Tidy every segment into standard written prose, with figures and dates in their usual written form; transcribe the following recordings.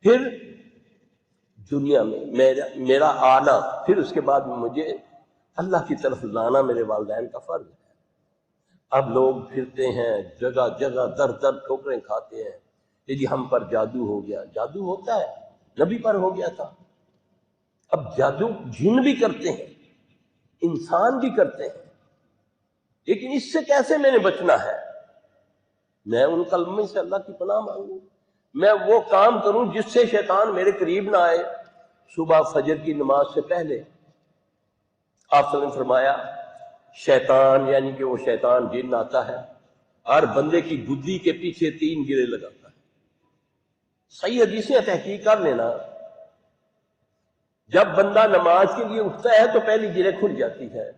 پھر دنیا میں میرا آنا، پھر اس کے بعد مجھے اللہ کی طرف لانا میرے والدین کا فرض ہے۔ اب لوگ پھرتے ہیں جگہ جگہ، در در ٹھوکریں کھاتے ہیں کہ جی ہم پر جادو ہو گیا۔ جادو ہوتا ہے، نبی پر ہو گیا تھا۔ اب جادو جن بھی کرتے ہیں، انسان بھی کرتے ہیں، لیکن اس سے کیسے میں نے بچنا ہے؟ میں ان کلمے سے اللہ کی پناہ مانگوں، میں وہ کام کروں جس سے شیطان میرے قریب نہ آئے۔ صبح فجر کی نماز سے پہلے آپ صلی اللہ علیہ وسلم نے فرمایا شیطان، یعنی کہ وہ شیطان جن آتا ہے، ہر بندے کی گدی کے پیچھے 3 گرے لگاتا ہے۔ صحیح حدیثیں تحقیق کر لینا، جب بندہ نماز کے لیے اٹھتا ہے تو پہلی گرے کھل جاتی ہے۔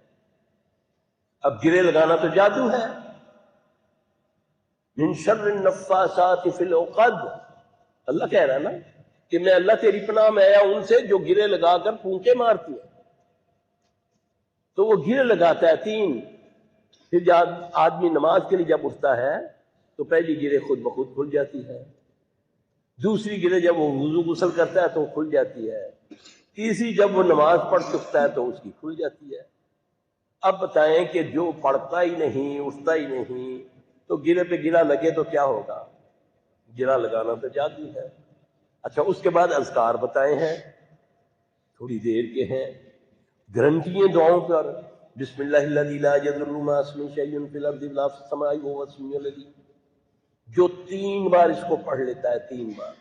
اب گرے لگانا تو جادو ہے۔ من شر النفاثات فی العقد، اللہ کہہ رہا ہے نا کہ میں اللہ تیری پناہ میں آیا ان سے جو گرے لگا کر پھونکے مارتی ہیں۔ تو وہ گرے لگاتا ہے 3۔ پھر جب آدمی نماز کے لیے جب اٹھتا ہے تو پہلی گرے خود بخود کھل جاتی ہے، دوسری گرے جب وہ وضو غسل کرتا ہے تو وہ کھل جاتی ہے، تیسری جب وہ نماز پڑھ چکتا ہے تو اس کی کھل جاتی ہے۔ اب بتائیں کہ جو پڑھتا ہی نہیں، اٹھتا ہی نہیں، تو گرے پہ گرا لگے تو کیا ہوگا؟ گرا لگانا تو جادو ہے۔ اچھا، اس کے بعد اذکار بتائے ہیں، تھوڑی دیر کے ہیں، گارنٹیاں دعاؤں پر، بسم اللہ الذی لا یضر مع اسمہ شیء فی الارض ولا فی السماء وهو السمیع العلیم، جو 3 بار اس کو پڑھ لیتا ہے، 3 بار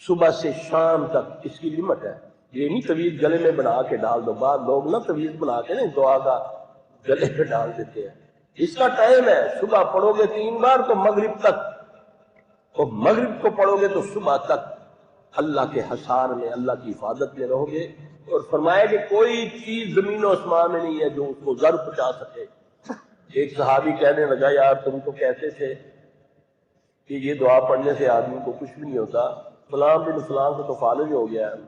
صبح سے شام تک، اس کی لمٹ ہے۔ یہ نہیں طویل گلے میں بنا کے ڈال دو، بعض لوگ نا طویل بنا کے نہیں دعا کا گلے پہ ڈال دیتے ہیں۔ اس کا ٹائم ہے، صبح پڑھو گے 3 بار تو مغرب تک، اور مغرب کو پڑھو گے تو صبح تک اللہ کے حصار میں، اللہ کی حفاظت میں رہو گے۔ اور فرمایا کہ کوئی چیز زمین و آسمان میں نہیں ہے جو اس کو ضرر پہنچا سکے۔ ایک صحابی کہنے لگا یار تم تو کہتے تھے کہ یہ دعا پڑھنے سے آدمی کو کچھ بھی نہیں ہوتا، فلاں بن فلاں کو تو فالج ہو گیا ہے۔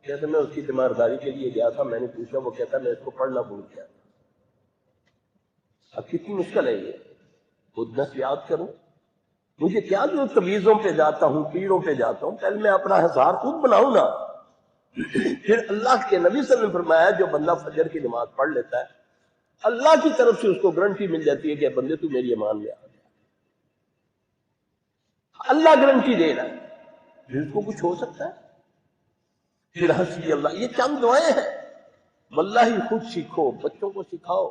کہتے میں اس کی تیمارداری کے لیے گیا تھا، میں نے پوچھا، وہ کہتا میں اس کو پڑھنا بھول گیا۔ اب کتنی مشکل ہے یہ، خود نصیحت کروں، مجھے کیا جو تویزوں پہ جاتا ہوں، پیڑوں پہ جاتا ہوں، پہلے میں اپنا حصار خود بناؤں نا۔ پھر اللہ کے نبی صلی اللہ علیہ وسلم نے فرمایا جو بندہ فجر کی نماز پڑھ لیتا ہے، اللہ کی طرف سے اس کو گارنٹی مل جاتی ہے کہ بندے تو میری امان میں آ گیا۔ اللہ گارنٹی دے رہا ہے، پھر اس کو کچھ ہو سکتا ہے؟ پھر حسبی اللہ، یہ چند دعائیں ہیں، واللہ خود سیکھو، بچوں کو سکھاؤ۔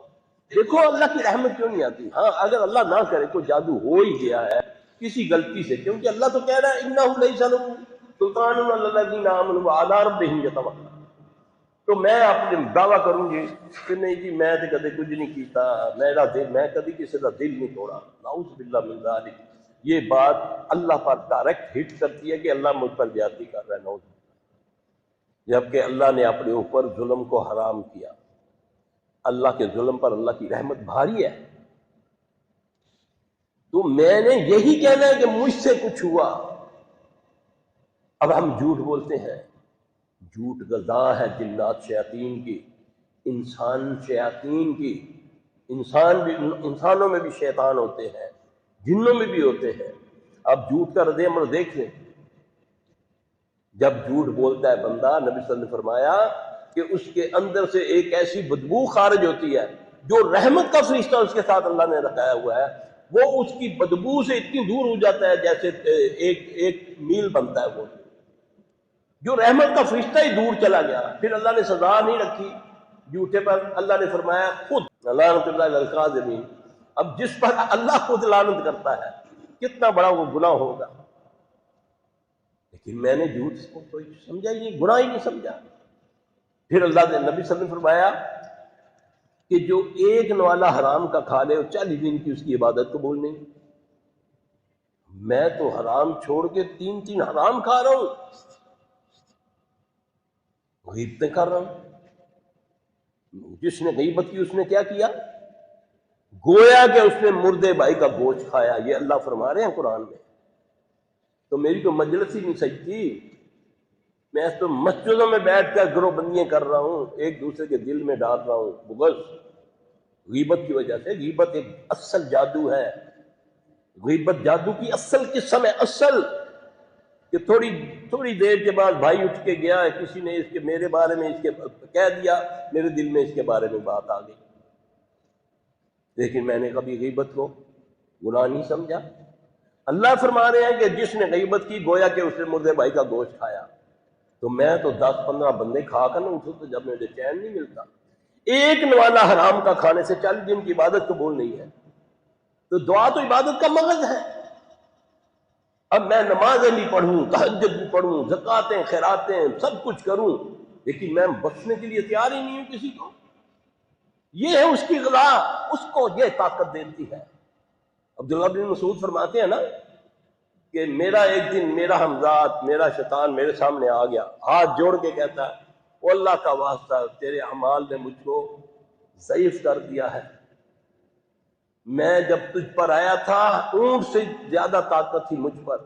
دیکھو اللہ کی رحمت کیوں نہیں آتی؟ ہاں اگر اللہ نہ کرے کوئی جادو ہو ہی گیا ہے کسی غلطی سے، کیونکہ اللہ تو کہہ رہا ہے انہ لیس لہ سلطان علی الذین آمنوا وعلی ربہم یتوکلون، تو میں اپنے دعویٰ کروں گی کہ نہیں جی میں تو کدے کچھ نہیں کیتا، میرا دل، میں کبھی کسی کا دل نہیں توڑا، نعوذ باللہ من ذالک۔ یہ بات اللہ پر ڈائریکٹ ہٹ کرتی ہے کہ اللہ مجھ پر زیادتی کر رہا ہے، نعوذ باللہ، جبکہ اللہ نے اپنے اوپر ظلم کو حرام کیا۔ اللہ کے ظلم پر اللہ کی رحمت بھاری ہے۔ تو میں نے یہی کہنا ہے کہ مجھ سے کچھ ہوا۔ اب ہم جھوٹ بولتے ہیں، جھوٹ غذا ہے جنات شیاطین کی، انسان شیاطین کی۔ انسانوں میں بھی شیطان ہوتے ہیں، جنوں میں بھی ہوتے ہیں۔ اب جھوٹ کا رد عمل دیکھ لیں، جب جھوٹ بولتا ہے بندہ، نبی صلی اللہ علیہ وسلم نے فرمایا کہ اس کے اندر سے ایک ایسی بدبو خارج ہوتی ہے جو رحمت کا فرشتہ اس کے ساتھ اللہ نے رکھایا ہوا ہے، وہ اس کی بدبو سے اتنی دور ہو جاتا ہے جیسے ایک میل بنتا ہے۔ وہ جو رحمت کا فرشتہ ہی دور چلا گیا، پھر اللہ نے سزا نہیں رکھی جھوٹے پر۔ اللہ نے فرمایا خود لعنت اللہ علی الکاذبین، اب جس پر اللہ خود لعنت کرتا ہے کتنا بڑا وہ گناہ ہوگا۔ لیکن میں نے جھوٹ کو کوئی سمجھا ہی نہیں، گناہ ہی نہیں سمجھا۔ پھر اللہ نے نبی صلی اللہ علیہ وسلم نے فرمایا کہ جو ایک نوالا حرام کا کھا لے اور 40 دن کی اس کی عبادت قبول نہیں۔ میں تو حرام چھوڑ کے 3 حرام کھا رہا ہوں، غیبتیں کر رہا ہوں۔ جس نے غیبت کی اس نے کیا کیا؟ گویا کہ اس نے مردے بھائی کا گوشت کھایا، یہ اللہ فرما رہے ہیں قرآن میں۔ تو میری تو مجلس ہی نہیں سجتی، میں تو مسجدوں میں بیٹھ کر گروہ بندیاں کر رہا ہوں، ایک دوسرے کے دل میں ڈال رہا ہوں بغض، غیبت کی وجہ سے۔ غیبت ایک اصل جادو ہے، غیبت جادو کی اصل قسم ہے، اصل کہ تھوڑی دیر کے بعد بھائی اٹھ کے گیا ہے، کسی نے میرے بارے میں اس کے کہہ دیا، میرے دل میں اس کے بارے میں بات آ گئی، لیکن میں نے کبھی غیبت کو گناہ نہیں سمجھا۔ اللہ فرما رہے ہیں کہ جس نے غیبت کی گویا کہ اس نے مردے بھائی کا گوشت کھایا۔ تو میں تو 10-15 بندے کھا کر نہ اٹھوں تو جب مجھے چین نہیں ملتا۔ ایک نوالا حرام کا کھانے سے 40 دن کی عبادت قبول نہیں ہے۔ تو دعا تو عبادت کا مغز ہے۔ اب میں نمازیں بھی پڑھوں، تہجد بھی پڑھوں، زکاتیں خیراتیں سب کچھ کروں، لیکن میں بخشنے کے لیے تیار ہی نہیں ہوں کسی کو۔ یہ ہے اس کی غذا، اس کو یہ طاقت دیتی ہے۔ عبداللہ بن مسعود فرماتے ہیں نا کہ میرا ایک دن میرا ہمزاد، میرا شیطان میرے سامنے آ گیا، ہاتھ جوڑ کے کہتا ہے وہ اللہ کا واسطہ تیرے اعمال نے مجھ کو ضعیف کر دیا ہے، میں جب تجھ پر آیا تھا اونٹ سے زیادہ طاقت تھی مجھ پر،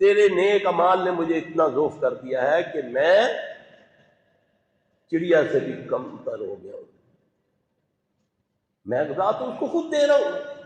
تیرے نیک اعمال نے مجھے اتنا ضعف کر دیا ہے کہ میں چڑیا سے بھی کم تر ہو گیا ہوں۔ میں غذا تو اس کو خود دے رہا ہوں،